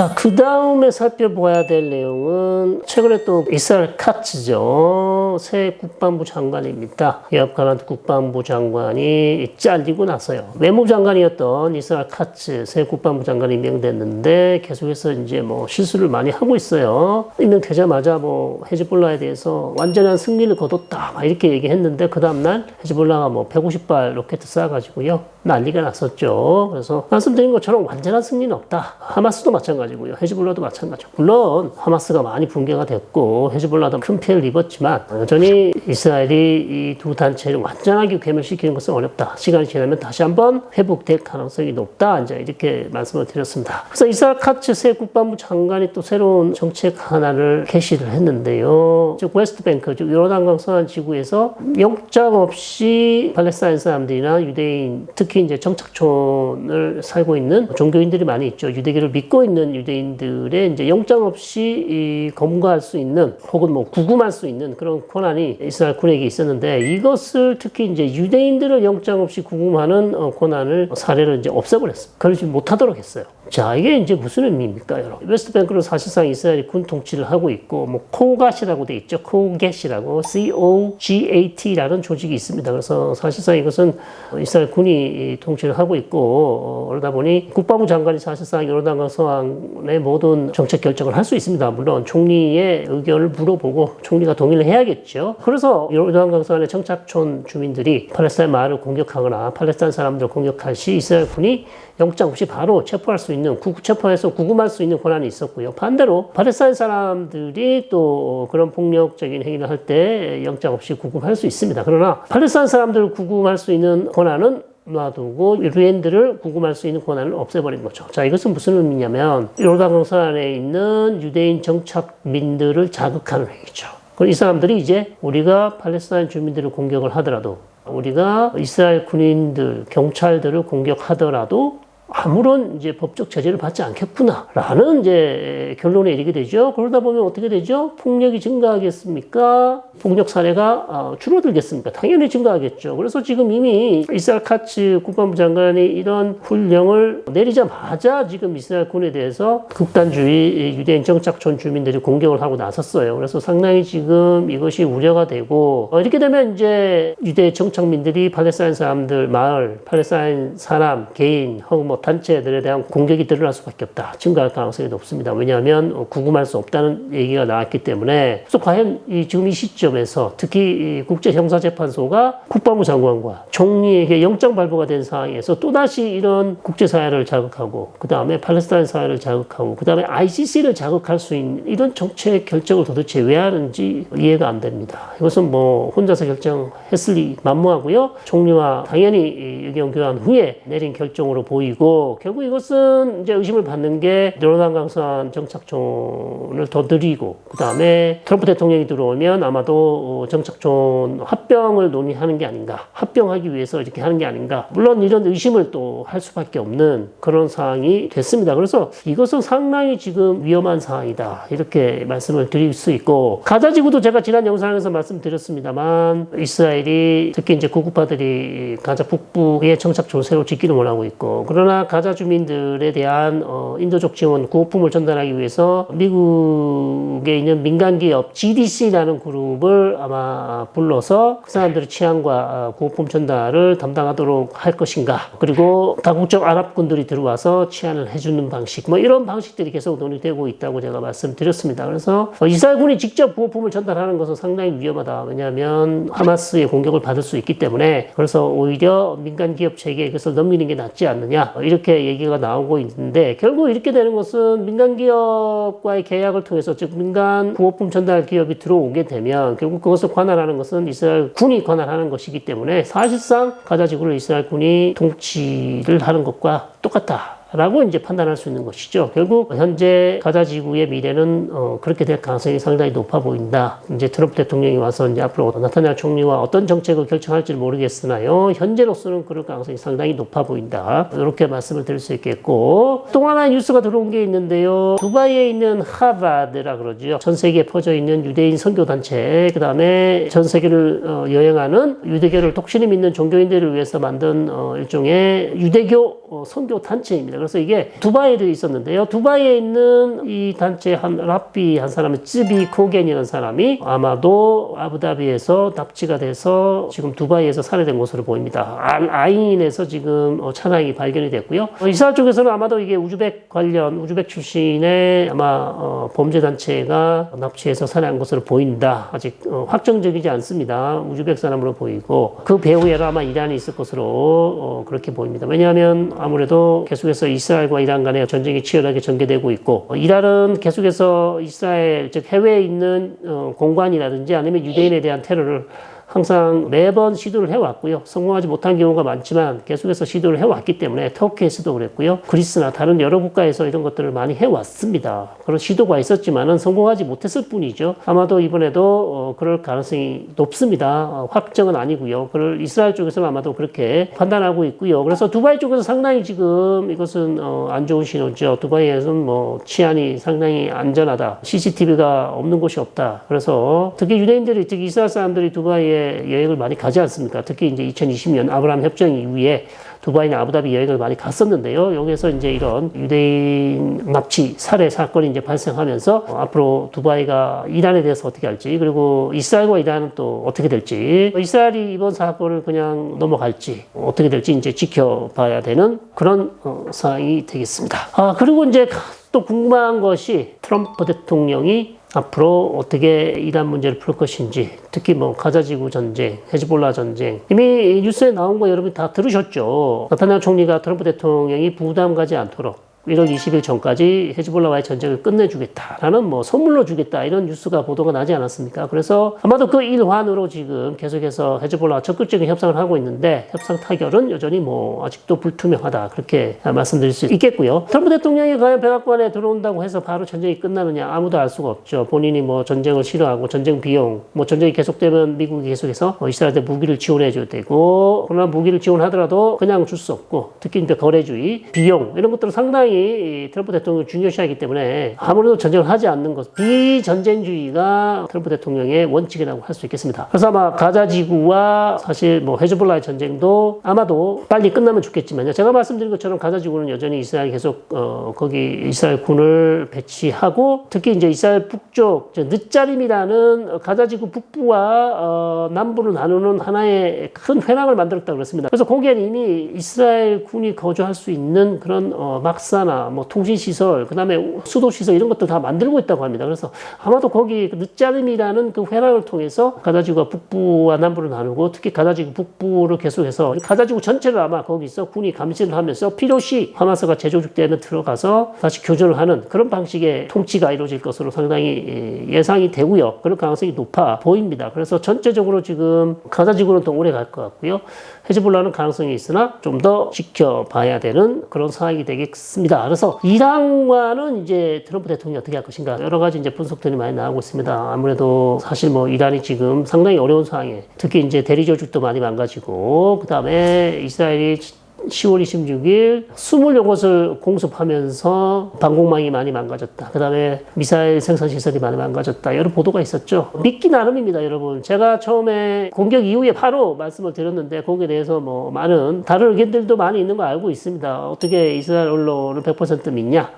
자, 그 다음에 살펴봐야 될 내용은 최근에 또 이스라엘 카츠죠. 새 국방부 장관입니다. 요압 갈란트 국방부 장관이 잘리고 나서요. 외무부 장관이었던 이스라엘 카츠 새 국방부 장관이 임명됐는데 계속해서 이제 뭐 실수를 많이 하고 있어요. 임명되자마자 뭐 헤즈볼라에 대해서 완전한 승리를 거뒀다 막 이렇게 얘기했는데 그 다음날 헤즈볼라가 뭐 150발 로켓 쏴가지고요. 난리가 났었죠. 그래서 말씀드린 것처럼 완전한 승리는 없다. 하마스도 마찬가지고요. 헤즈볼라도 마찬가지고. 물론 하마스가 많이 붕괴가 됐고 헤즈볼라도 큰 피해를 입었지만 여전히 이스라엘이 이 두 단체를 완전하게 괴멸시키는 것은 어렵다. 시간이 지나면 다시 한번 회복될 가능성이 높다. 이제 이렇게 말씀을 드렸습니다. 그래서 이스라엘 카츠 새 국방부 장관이 또 새로운 정책 하나를 개시를 했는데요. 즉 웨스트뱅크, 즉 요르단강 서안 지구에서 영장 없이 팔레스타인 사람들이나 유대인, 특히 이제 정착촌을 살고 있는 종교인들이 많이 있죠. 유대교를 믿고 있는 유대인들의 이제 영장 없이 검거할 수 있는 혹은 뭐 구금할 수 있는 그런 권한이 이스라엘 군에게 있었는데 이것을 특히 이제 유대인들을 영장 없이 구금하는 권한을 사례를 이제 없애버렸습니다. 그러지 못하도록 했어요. 자, 이게 이제 무슨 의미입니까, 여러분? 웨스트뱅크는 사실상 이스라엘이 군 통치를 하고 있고, 뭐, 코갓이라고 돼 있죠. 코겟이라고, COGAT라는 조직이 있습니다. 그래서 사실상 이것은 이스라엘 군이 통치를 하고 있고, 그러다 보니 국방부 장관이 사실상 요르단강 서안의 모든 정책 결정을 할 수 있습니다. 물론 총리의 의견을 물어보고 총리가 동의를 해야겠죠. 그래서 요르단강 서안의 정착촌 주민들이 팔레스타인 마을을 공격하거나 팔레스타인 사람들을 공격할 시 이스라엘 군이 영장 없이 바로 체포할 수 있는, 체포해서 구금할 수 있는 권한이 있었고요. 반대로 팔레스타인 사람들이 또 그런 폭력적인 행위를 할 때 영장 없이 구금할 수 있습니다. 그러나 팔레스타인 사람들을 구금할 수 있는 권한은 놔두고 유대인들을 구금할 수 있는 권한을 없애버린 거죠. 자, 이것은 무슨 의미냐면 요르단강 서안에 있는 유대인 정착민들을 자극하는 행위죠. 이 사람들이 이제 우리가 팔레스타인 주민들을 공격을 하더라도 우리가 이스라엘 군인들, 경찰들을 공격하더라도 아무런 이제 법적 제재를 받지 않겠구나라는 이제 결론에 이르게 되죠. 그러다 보면 어떻게 되죠? 폭력이 증가하겠습니까? 폭력 사례가 줄어들겠습니까? 당연히 증가하겠죠. 그래서 지금 이미 이스라엘 카츠 국방부 장관이 이런 훈령을 내리자마자 지금 이스라엘 군에 대해서 극단주의 유대인 정착촌 주민들이 공격을 하고 나섰어요. 그래서 상당히 지금 이것이 우려가 되고 이렇게 되면 이제 유대 정착민들이 팔레스타인 사람들, 마을, 팔레스타인 사람, 개인 혹은 뭐 단체들에 대한 공격이 드러날 수밖에 없다. 증가할 가능성이 높습니다. 왜냐하면 구금할 수 없다는 얘기가 나왔기 때문에. 그래서 과연 지금 이 시점에서 특히 국제형사재판소가 국방부 장관과 총리에게 영장 발부가 된 상황에서 또다시 이런 국제사회를 자극하고 그 다음에 팔레스타인 사회를 자극하고 그 다음에 ICC를 자극할 수 있는 이런 정책 결정을 도대체 왜 하는지 이해가 안 됩니다. 이것은 뭐 혼자서 결정했을 리 만무하고요. 총리와 당연히 의견 교환 후에 내린 결정으로 보이고 결국 이것은 이제 의심을 받는 게 요르단강 서안 정착촌을 더 늘리고 그 다음에 트럼프 대통령이 들어오면 아마도 정착촌 합병을 논의하는 게 아닌가, 합병하기 위해서 이렇게 하는 게 아닌가. 물론 이런 의심을 또 할 수밖에 없는 그런 상황이 됐습니다. 그래서 이것은 상당히 지금 위험한 상황이다 이렇게 말씀을 드릴 수 있고, 가자 지구도 제가 지난 영상에서 말씀드렸습니다만 이스라엘이 특히 이제 구급파들이 가자 북부에 정착촌을 새로 짓기를 원하고 있고, 그러나 가자 주민들에 대한 인도적 지원, 구호품을 전달하기 위해서 미국에 있는 민간기업 GDC라는 그룹을 아마 불러서 그 사람들의 치안과 구호품 전달을 담당하도록 할 것인가, 그리고 다국적 아랍군들이 들어와서 치안을 해주는 방식, 뭐 이런 방식들이 계속 논의되고 있다고 제가 말씀드렸습니다. 그래서 이스라엘군이 직접 구호품을 전달하는 것은 상당히 위험하다. 왜냐하면 하마스의 공격을 받을 수 있기 때문에. 그래서 오히려 민간기업 체계에 그것을 넘기는 게 낫지 않느냐 이렇게 얘기가 나오고 있는데, 결국 이렇게 되는 것은 민간기업과의 계약을 통해서, 즉 민간 구호품 전달 기업이 들어오게 되면 결국 그것을 관할하는 것은 이스라엘 군이 관할하는 것이기 때문에 사실상 가자 지구를 이스라엘 군이 통치를 하는 것과 똑같다 라고 이제 판단할 수 있는 것이죠. 결국 현재 가자 지구의 미래는 그렇게 될 가능성이 상당히 높아 보인다. 이제 트럼프 대통령이 와서 이제 앞으로 나타냐후 총리와 어떤 정책을 결정할지는 모르겠으나요, 현재로서는 그럴 가능성이 상당히 높아 보인다. 이렇게 말씀을 드릴 수 있겠고, 또 하나의 뉴스가 들어온 게 있는데요. 두바이에 있는 하바드라 그러죠. 전 세계에 퍼져 있는 유대인 선교 단체, 그 다음에 전 세계를 여행하는 유대교를 독실히 믿는 종교인들을 위해서 만든 일종의 유대교 선교 단체입니다. 그래서 이게 두바이에 있었는데요. 두바이에 있는 이 단체 랍비 한 사람은 쯔비 코겐이라는 사람이 아마도 아부다비에서 납치가 돼서 지금 두바이에서 살해된 것으로 보입니다. 아인에서 지금 차량이 발견이 됐고요. 이스라엘 쪽에서는 아마도 이게 우즈벡 출신의 아마 범죄 단체가 납치해서 살해한 것으로 보인다. 아직 확정적이지 않습니다. 우즈벡 사람으로 보이고 그 배후에는 아마 이란이 있을 것으로 그렇게 보입니다. 왜냐하면 아무래도 계속해서 이스라엘과 이란 간의 전쟁이 치열하게 전개되고 있고 이란은 계속해서 이스라엘 즉 해외에 있는 공관이라든지 아니면 유대인에 대한 테러를 항상 매번 시도를 해왔고요. 성공하지 못한 경우가 많지만 계속해서 시도를 해왔기 때문에 터키에서도 그랬고요. 그리스나 다른 여러 국가에서 이런 것들을 많이 해왔습니다. 그런 시도가 있었지만은 성공하지 못했을 뿐이죠. 아마도 이번에도 그럴 가능성이 높습니다. 확정은 아니고요. 그걸 이스라엘 쪽에서는 아마도 그렇게 판단하고 있고요. 그래서 두바이 쪽에서 상당히 지금 이것은 안 좋은 신호죠. 두바이에서는 뭐 치안이 상당히 안전하다. CCTV가 없는 곳이 없다. 그래서 특히 유대인들이 특히 이스라엘 사람들이 두바이에 여행을 많이 가지 않습니까? 특히 이제 2020년 아브라함 협정 이후에 두바이나 아부다비 여행을 많이 갔었는데요. 여기서 이제 이런 유대인 납치 살해 사건이 이제 발생하면서 앞으로 두바이가 이란에 대해서 어떻게 할지 그리고 이스라엘과 이란은 또 어떻게 될지 이스라엘이 이번 사건을 그냥 넘어갈지 어떻게 될지 이제 지켜봐야 되는 그런 상황이 되겠습니다. 그리고 이제 또 궁금한 것이 트럼프 대통령이 앞으로 어떻게 이란 문제를 풀 것인지 특히 뭐 가자지구 전쟁, 헤즈볼라 전쟁 이미 뉴스에 나온 거 여러분 다 들으셨죠. 나타냐후 총리가 트럼프 대통령이 부담 가지 않도록 1월 20일 전까지 헤즈볼라와의 전쟁을 끝내주겠다라는 뭐 선물로 주겠다 이런 뉴스가 보도가 나지 않았습니까? 그래서 아마도 그 일환으로 지금 계속해서 헤즈볼라와 적극적인 협상을 하고 있는데 협상 타결은 여전히 뭐 아직도 불투명하다 그렇게 말씀드릴 수 있겠고요. 트럼프 대통령이 과연 백악관에 들어온다고 해서 바로 전쟁이 끝나느냐 아무도 알 수가 없죠. 본인이 뭐 전쟁을 싫어하고 전쟁 비용 뭐 전쟁이 계속되면 미국이 계속해서 이스라엘한테 무기를 지원해 줘야 되고 그러나 무기를 지원하더라도 그냥 줄 수 없고 특히 이제 거래주의 비용 이런 것들은 상당히 트럼프 대통령을 중요시하기 때문에 아무래도 전쟁을 하지 않는 것, 비전쟁주의가 트럼프 대통령의 원칙이라고 할 수 있겠습니다. 그래서 아마 가자지구와 사실 뭐 헤즈볼라의 전쟁도 아마도 빨리 끝나면 좋겠지만요. 제가 말씀드린 것처럼 가자지구는 여전히 이스라엘이 계속 거기 이스라엘 군을 배치하고 특히 이제 이스라엘 북쪽 늦자림이라는 가자지구 북부와 남부를 나누는 하나의 큰 회랑을 만들었다고 그랬습니다. 그래서 거기에는 이미 이스라엘 군이 거주할 수 있는 그런 막사나 뭐 통신시설, 그 다음에 수도시설 이런 것들 다 만들고 있다고 합니다. 그래서 아마도 거기 늦자림이라는 그 회랑을 통해서 가자지구가 북부와 남부를 나누고 특히 가자지구 북부를 계속해서 가자지구 전체를 아마 거기서 군이 감시를 하면서 필요시 하마스가 재조직 때는 들어가서 다시 교전을 하는 그런 방식의 통치가 이루어질 것으로 상당히 예상이 되고요. 그럴 가능성이 높아 보입니다. 그래서 전체적으로 지금 가자지구는 더 오래 갈 것 같고요. 헤즈볼라는 가능성이 있으나 좀 더 지켜봐야 되는 그런 상황이 되겠습니다. 그래서 이란과는 이제 트럼프 대통령이 어떻게 할 것인가 여러 가지 이제 분석들이 많이 나오고 있습니다. 아무래도 사실 뭐 이란이 지금 상당히 어려운 상황에 특히 이제 대리 조직도 많이 망가지고 그 다음에 이스라엘이 10월 26일 20곳을 공습하면서 방공망이 많이 망가졌다. 그 다음에 미사일 생산시설이 많이 망가졌다. 여러 보도가 있었죠. 믿기 나름입니다, 여러분. 제가 처음에 공격 이후에 바로 말씀을 드렸는데 거기에 대해서 뭐 많은 다른 의견들도 많이 있는 거 알고 있습니다. 어떻게 이스라엘 언론을 100% 믿냐?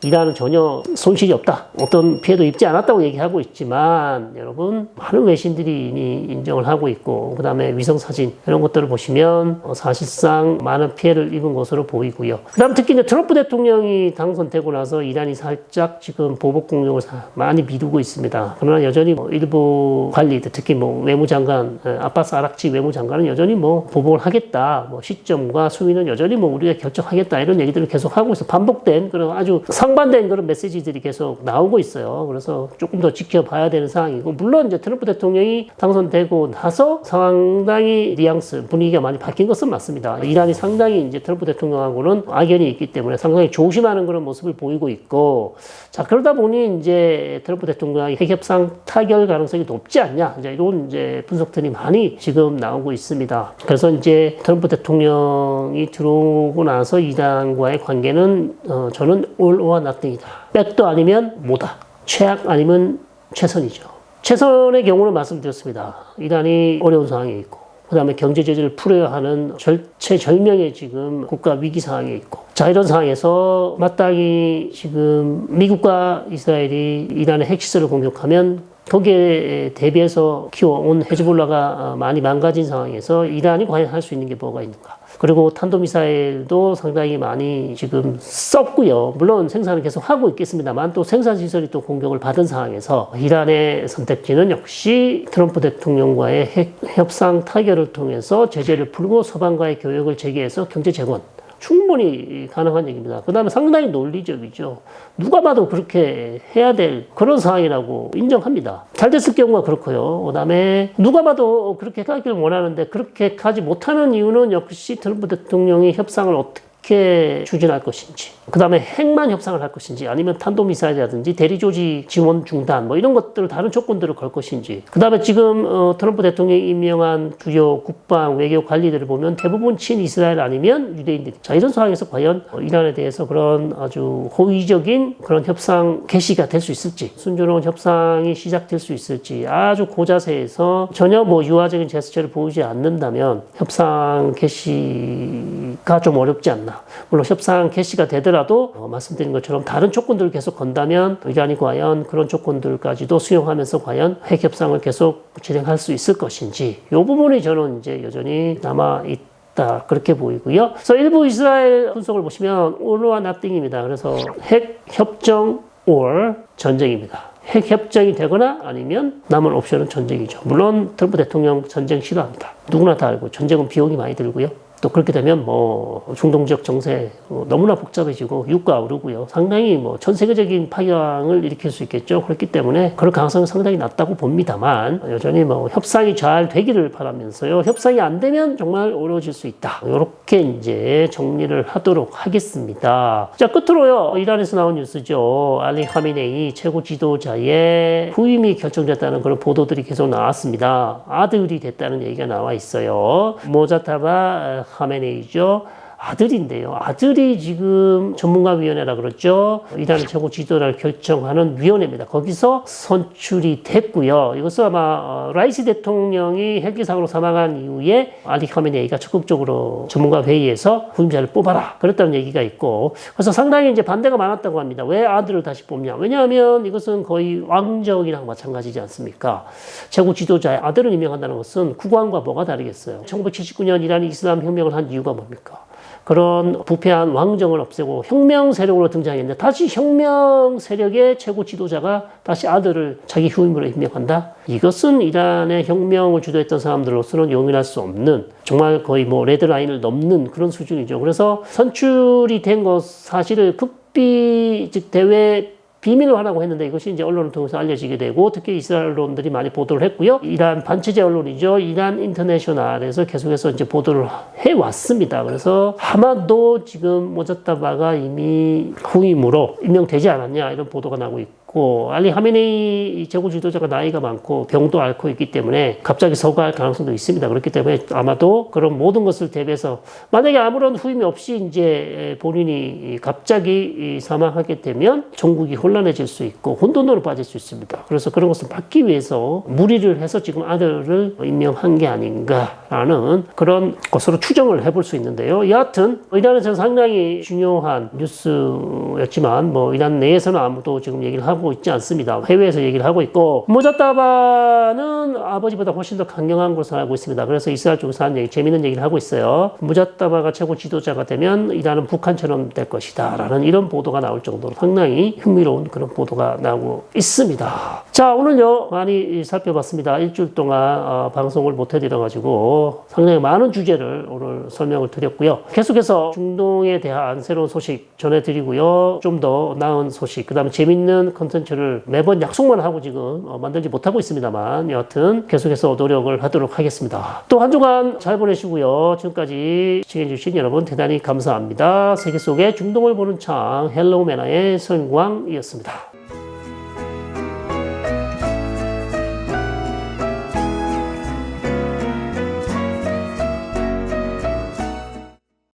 이란은 전혀 손실이 없다. 어떤 피해도 입지 않았다고 얘기하고 있지만 여러분 많은 외신들이 이미 인정을 하고 있고 그 다음에 위성사진 이런 것들을 보시면 사실상 많은 피해를 입은 것으로 보이고요. 그 다음 특히 이제 트럼프 대통령이 당선되고 나서 이란이 살짝 지금 보복 공격을 많이 미루고 있습니다. 그러나 여전히 뭐 일부 관리들 특히 뭐 외무장관 아바스 아락치 외무장관은 여전히 뭐 보복을 하겠다. 뭐 시점과 수위는 여전히 뭐 우리가 결정하겠다 이런 얘기들을 계속 하고 있어. 반복된 그런 아주 상반된 그런 메시지들이 계속 나오고 있어요. 그래서 조금 더 지켜봐야 되는 상황이고 물론 이제 트럼프 대통령이 당선되고 나서 상당히 뉘앙스 분위기가 많이 바뀐 것은 맞습니다. 이란이 상당히 이제 트럼프 대통령하고는 악연이 있기 때문에 상당히 조심하는 그런 모습을 보이고 있고 자 그러다 보니 이제 트럼프 대통령이 핵협상 타결 가능성이 높지 않냐 이제 이런 이제 분석들이 많이 지금 나오고 있습니다. 그래서 이제 트럼프 대통령이 들어오고 나서 이란과의 관계는 저는 all or nothing이다. 백도 아니면 뭐다. 최악 아니면 최선이죠. 최선의 경우는 말씀드렸습니다. 이란이 어려운 상황에 있고 그 다음에 경제 제재를 풀어야 하는 절체절명의 지금 국가 위기 상황에 있고, 자, 이런 상황에서 마땅히 지금 미국과 이스라엘이 이란의 핵시설을 공격하면 거기에 대비해서 키워온 헤즈볼라가 많이 망가진 상황에서 이란이 과연 할 수 있는 게 뭐가 있는가. 그리고 탄도미사일도 상당히 많이 지금 썼고요. 물론 생산을 계속 하고 있겠습니다만 또 생산시설이 또 공격을 받은 상황에서 이란의 선택지는 역시 트럼프 대통령과의 핵 협상 타결을 통해서 제재를 풀고 서방과의 교역을 재개해서 경제 재건. 충분히 가능한 얘기입니다. 그 다음에 상당히 논리적이죠. 누가 봐도 그렇게 해야 될 그런 상황이라고 인정합니다. 잘 됐을 경우가 그렇고요. 그 다음에 누가 봐도 그렇게 가기를 원하는데 그렇게 가지 못하는 이유는 역시 트럼프 대통령이 협상을 어떻게 추진할 것인지, 그 다음에 핵만 협상을 할 것인지, 아니면 탄도미사일이라든지 대리조직 지원 중단, 뭐 이런 것들을 다른 조건들을 걸 것인지, 그 다음에 지금 트럼프 대통령이 임명한 주요 국방 외교 관리들을 보면 대부분 친이스라엘 아니면 유대인들. 자, 이런 상황에서 과연 이란에 대해서 그런 아주 호의적인 그런 협상 개시가 될 수 있을지, 순조로운 협상이 시작될 수 있을지, 아주 고자세에서 전혀 뭐 유화적인 제스처를 보이지 않는다면 협상 개시가 좀 어렵지 않나. 물론 협상 개시가 되더라도 말씀드린 것처럼 다른 조건들을 계속 건다면 이란이 과연 그런 조건들까지도 수용하면서 과연 핵 협상을 계속 진행할 수 있을 것인지, 이 부분이 저는 이제 여전히 남아 있다 그렇게 보이고요. 그래서 일부 이스라엘 분석을 보시면 all or nothing입니다. 그래서 핵 협정 or 전쟁입니다. 핵 협정이 되거나 아니면 남은 옵션은 전쟁이죠. 물론 트럼프 대통령 전쟁 싫어합니다. 누구나 다 알고 전쟁은 비용이 많이 들고요. 또 그렇게 되면 뭐 중동 지역 정세 너무나 복잡해지고 유가 오르고요. 상당히 뭐 전 세계적인 파장을 일으킬 수 있겠죠. 그렇기 때문에 그럴 가능성은 상당히 낮다고 봅니다만 여전히 뭐 협상이 잘 되기를 바라면서요. 협상이 안 되면 정말 어려워질 수 있다. 이렇게 이제 정리를 하도록 하겠습니다. 자, 끝으로요. 이란에서 나온 뉴스죠. 알리 하미네이 최고 지도자의 후임이 결정됐다는 그런 보도들이 계속 나왔습니다. 아들이 됐다는 얘기가 나와 있어요. 모자타바 하메네이죠. 아들인데요. 아들이 지금 전문가위원회라 그랬죠. 이란의 최고 지도자를 결정하는 위원회입니다. 거기서 선출이 됐고요. 이것은 아마 라이시 대통령이 헬기사고로 사망한 이후에 알리 카메네이가 적극적으로 전문가 회의에서 후임자를 뽑아라 그랬다는 얘기가 있고, 그래서 상당히 이제 반대가 많았다고 합니다. 왜 아들을 다시 뽑냐? 왜냐하면 이것은 거의 왕정이랑 마찬가지지 않습니까? 최고 지도자의 아들을 임명한다는 것은 국왕과 뭐가 다르겠어요? 1979년 이란이 이슬람 혁명을 한 이유가 뭡니까? 그런 부패한 왕정을 없애고 혁명 세력으로 등장했는데 다시 혁명 세력의 최고 지도자가 다시 아들을 자기 후임으로 임명한다? 이것은 이란의 혁명을 주도했던 사람들로서는 용인할 수 없는, 정말 거의 뭐 레드라인을 넘는 그런 수준이죠. 그래서 선출이 된 것 사실을 극비, 즉 대외 비밀로 하라고 했는데 이것이 이제 언론을 통해서 알려지게 되고, 특히 이스라엘 언론들이 많이 보도를 했고요. 이란 반체제 언론이죠. 이란 인터내셔널에서 계속해서 이제 보도를 해왔습니다. 그래서 아마도 지금 모자타바가 이미 후임으로 임명되지 않았냐 이런 보도가 나오고 있고, 알리 하메네이 최고 지도자가 나이가 많고 병도 앓고 있기 때문에 갑자기 서거할 가능성도 있습니다. 그렇기 때문에 아마도 그런 모든 것을 대비해서 만약에 아무런 후임이 없이 이제 본인이 갑자기 사망하게 되면 종국이 혼란해질 수 있고 혼돈으로 빠질 수 있습니다. 그래서 그런 것을 막기 위해서 무리를 해서 지금 아들을 임명한 게 아닌가라는 그런 것으로 추정을 해볼 수 있는데요. 여하튼 이란에서는 상당히 중요한 뉴스였지만 뭐 이란 내에서는 아무도 지금 얘기를 하고 있지 않습니다. 해외에서 얘기를 하고 있고, 모자타바는 아버지보다 훨씬 더 강경한 것으로 알고 있습니다. 그래서 이스라엘 쪽에서 한 얘기, 재미있는 얘기를 하고 있어요. 모자타바가 최고 지도자가 되면 이란은 북한처럼 될 것이다 라는 이런 보도가 나올 정도로 상당히 흥미로운 그런 보도가 나오고 있습니다. 자, 오늘요 많이 살펴봤습니다. 일주일 동안 방송을 못 해드려가지고 상당히 많은 주제를 오늘 설명을 드렸고요. 계속해서 중동에 대한 새로운 소식 전해드리고요. 좀 더 나은 소식, 그 다음에 재밌는 컨텐츠를 매번 약속만 하고 지금 만들지 못하고 있습니다만 여하튼 계속해서 노력을 하도록 하겠습니다. 또 한 주간 잘 보내시고요. 지금까지 시청해주신 여러분 대단히 감사합니다. 세계 속의 중동을 보는 창 헬로우 매나의 서인광이었습니다.